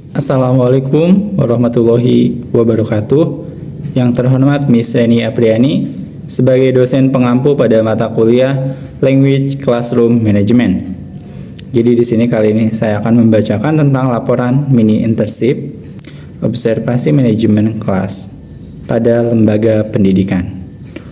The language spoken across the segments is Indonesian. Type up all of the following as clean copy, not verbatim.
Assalamualaikum warahmatullahi wabarakatuh. Yang terhormat Miss Reni Apriani sebagai dosen pengampu pada mata kuliah Language Classroom Management. Jadi di sini kali ini saya akan membacakan tentang laporan mini internship observasi manajemen kelas pada lembaga pendidikan,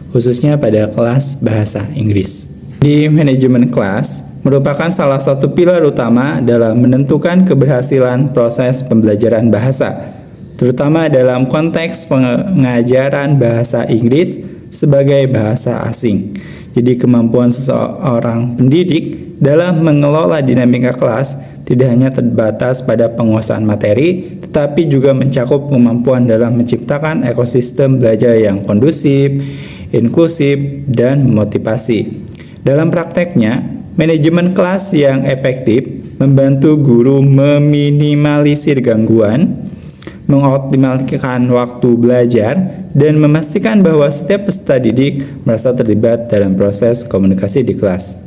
khususnya pada kelas bahasa Inggris. Di manajemen kelas merupakan salah satu pilar utama dalam menentukan keberhasilan proses pembelajaran bahasa, terutama dalam konteks pengajaran bahasa Inggris sebagai bahasa asing. Jadi kemampuan seseorang pendidik dalam mengelola dinamika kelas tidak hanya terbatas pada penguasaan materi, tetapi juga mencakup kemampuan dalam menciptakan ekosistem belajar yang kondusif, inklusif, dan memotivasi. Dalam prakteknya, manajemen kelas yang efektif membantu guru meminimalisir gangguan, mengoptimalkan waktu belajar, dan memastikan bahwa setiap peserta didik merasa terlibat dalam proses komunikasi di kelas.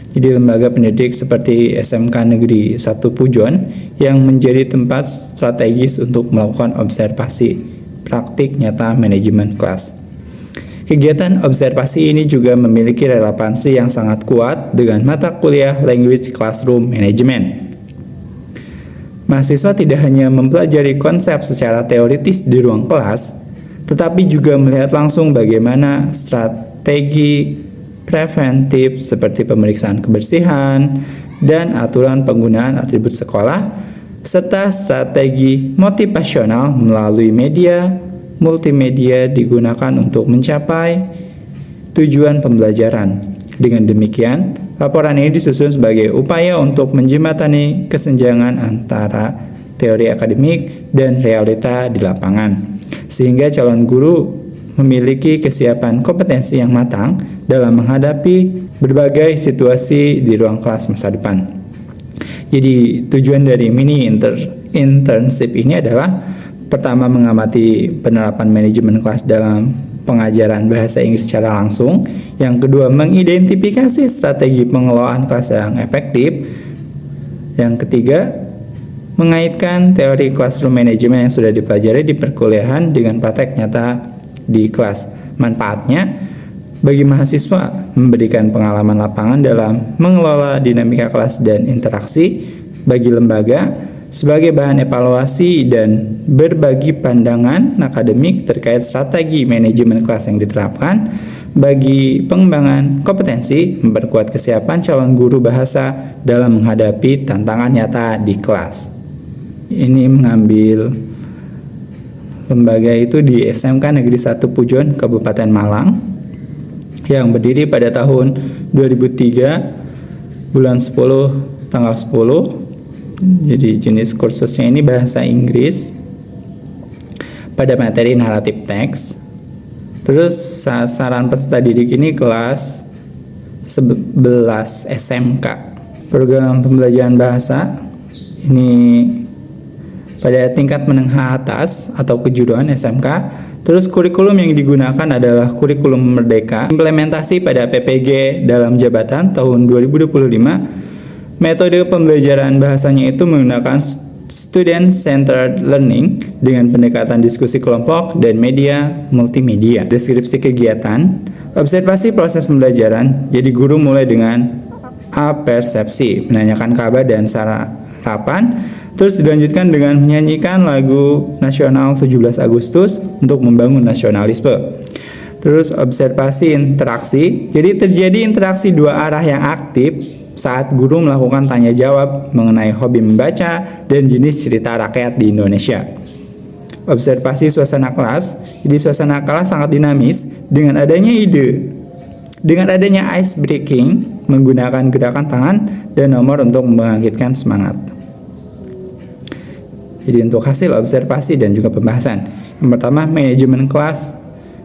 Jadi lembaga pendidik seperti SMK Negeri 1 Pujon yang menjadi tempat strategis untuk melakukan observasi praktik nyata manajemen kelas. Kegiatan observasi ini juga memiliki relevansi yang sangat kuat dengan mata kuliah Language Classroom Management. Mahasiswa tidak hanya mempelajari konsep secara teoritis di ruang kelas, tetapi juga melihat langsung bagaimana strategi preventif seperti pemeriksaan kebersihan dan aturan penggunaan atribut sekolah, serta strategi motivasional melalui media multimedia digunakan untuk mencapai tujuan pembelajaran. Dengan demikian, laporan ini disusun sebagai upaya untuk menjembatani kesenjangan antara teori akademik dan realita di lapangan, sehingga calon guru memiliki kesiapan kompetensi yang matang dalam menghadapi berbagai situasi di ruang kelas masa depan. Jadi tujuan dari mini internship ini adalah pertama, mengamati penerapan manajemen kelas dalam pengajaran bahasa Inggris secara langsung. Yang kedua, mengidentifikasi strategi pengelolaan kelas yang efektif. Yang ketiga, mengaitkan teori classroom management yang sudah dipelajari di perkuliahan dengan praktek nyata di kelas. Manfaatnya, bagi mahasiswa memberikan pengalaman lapangan dalam mengelola dinamika kelas dan interaksi. Bagi lembaga, sebagai bahan evaluasi dan berbagi pandangan akademik terkait strategi manajemen kelas yang diterapkan. Bagi pengembangan kompetensi, memperkuat kesiapan calon guru bahasa dalam menghadapi tantangan nyata di kelas. Ini mengambil lembaga itu di SMK Negeri 1 Pujon, Kabupaten Malang, yang berdiri pada tahun 2003, bulan 10, tanggal 10. Jadi jenis kursusnya ini bahasa Inggris pada materi naratif teks. Terus sasaran peserta didik ini kelas 11 SMK. Program pembelajaran bahasa ini pada tingkat menengah atas atau kejuruan SMK. Terus kurikulum yang digunakan adalah kurikulum Merdeka, implementasi pada PPG dalam jabatan tahun 2025. Metode pembelajaran bahasanya itu menggunakan student-centered learning dengan pendekatan diskusi kelompok dan media multimedia. Deskripsi kegiatan, observasi proses pembelajaran. Jadi guru mulai dengan apersepsi, menanyakan kabar dan sarapan. Terus dilanjutkan dengan menyanyikan lagu nasional 17 Agustus untuk membangun nasionalisme. Terus observasi interaksi. Jadi terjadi interaksi dua arah yang aktif saat guru melakukan tanya jawab mengenai hobi membaca dan jenis cerita rakyat di Indonesia. Observasi suasana kelas. Jadi suasana kelas sangat dinamis dengan adanya ice breaking, menggunakan gerakan tangan dan nomor untuk membangkitkan semangat. Jadi untuk hasil observasi dan juga pembahasan. Yang pertama, manajemen kelas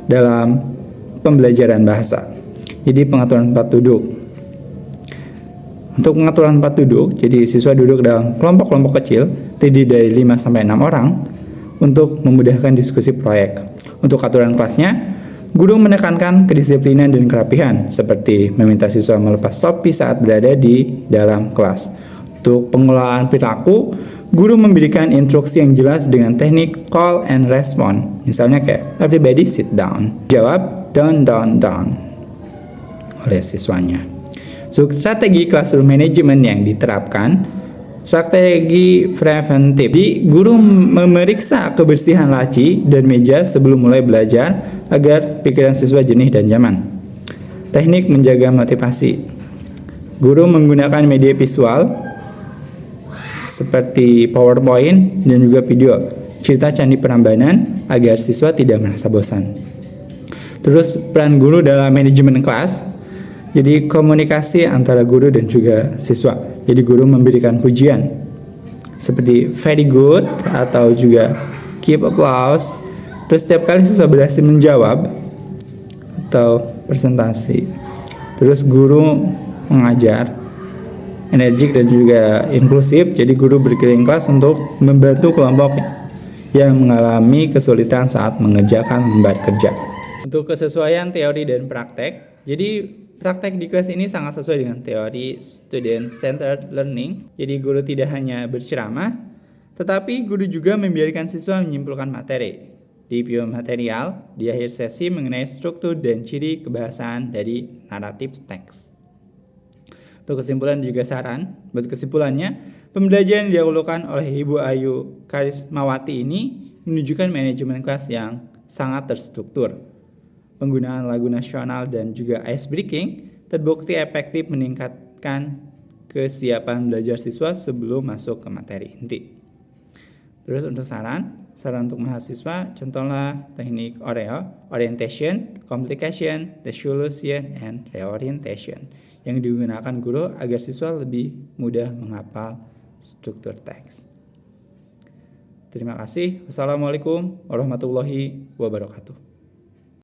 dalam pembelajaran bahasa. Jadi pengaturan tempat duduk. Untuk pengaturan tempat duduk, jadi siswa duduk dalam kelompok-kelompok kecil terdiri dari 5-6 orang untuk memudahkan diskusi proyek. Untuk aturan kelasnya, guru menekankan kedisiplinan dan kerapihan seperti meminta siswa melepas topi saat berada di dalam kelas. Untuk pengelolaan perilaku, guru memberikan instruksi yang jelas dengan teknik call and response. Misalnya kayak everybody sit down, jawab down oleh siswanya. Untuk strategi classroom management yang diterapkan, strategi preventif. Jadi, guru memeriksa kebersihan laci dan meja sebelum mulai belajar agar pikiran siswa jernih dan nyaman. Teknik menjaga motivasi. Guru menggunakan media visual seperti PowerPoint dan juga video cerita Candi Prambanan agar siswa tidak merasa bosan. Terus peran guru dalam manajemen kelas. Jadi komunikasi antara guru dan juga siswa. Jadi guru memberikan pujian seperti very good atau juga keep applause. Terus setiap kali siswa berhasil menjawab atau presentasi. Terus guru mengajar energik dan juga inklusif. Jadi guru berkeliling kelas untuk membantu kelompok yang mengalami kesulitan saat mengerjakan lembar kerja. Untuk kesesuaian teori dan praktek, jadi praktek di kelas ini sangat sesuai dengan teori student centered learning. Jadi guru tidak hanya berceramah, tetapi guru juga membiarkan siswa menyimpulkan materi di video material di akhir sesi mengenai struktur dan ciri kebahasaan dari naratif teks. Untuk kesimpulan juga saran, buat kesimpulannya, pembelajaran yang dilakukan oleh Ibu Ayu Karismawati ini menunjukkan manajemen kelas yang sangat terstruktur. Penggunaan lagu nasional dan juga ice breaking terbukti efektif meningkatkan kesiapan belajar siswa sebelum masuk ke materi inti. Terus untuk saran untuk mahasiswa, contohlah teknik orientation, complication, resolution, and reorientation yang digunakan guru agar siswa lebih mudah menghafal struktur teks. Terima kasih. Wassalamualaikum warahmatullahi wabarakatuh.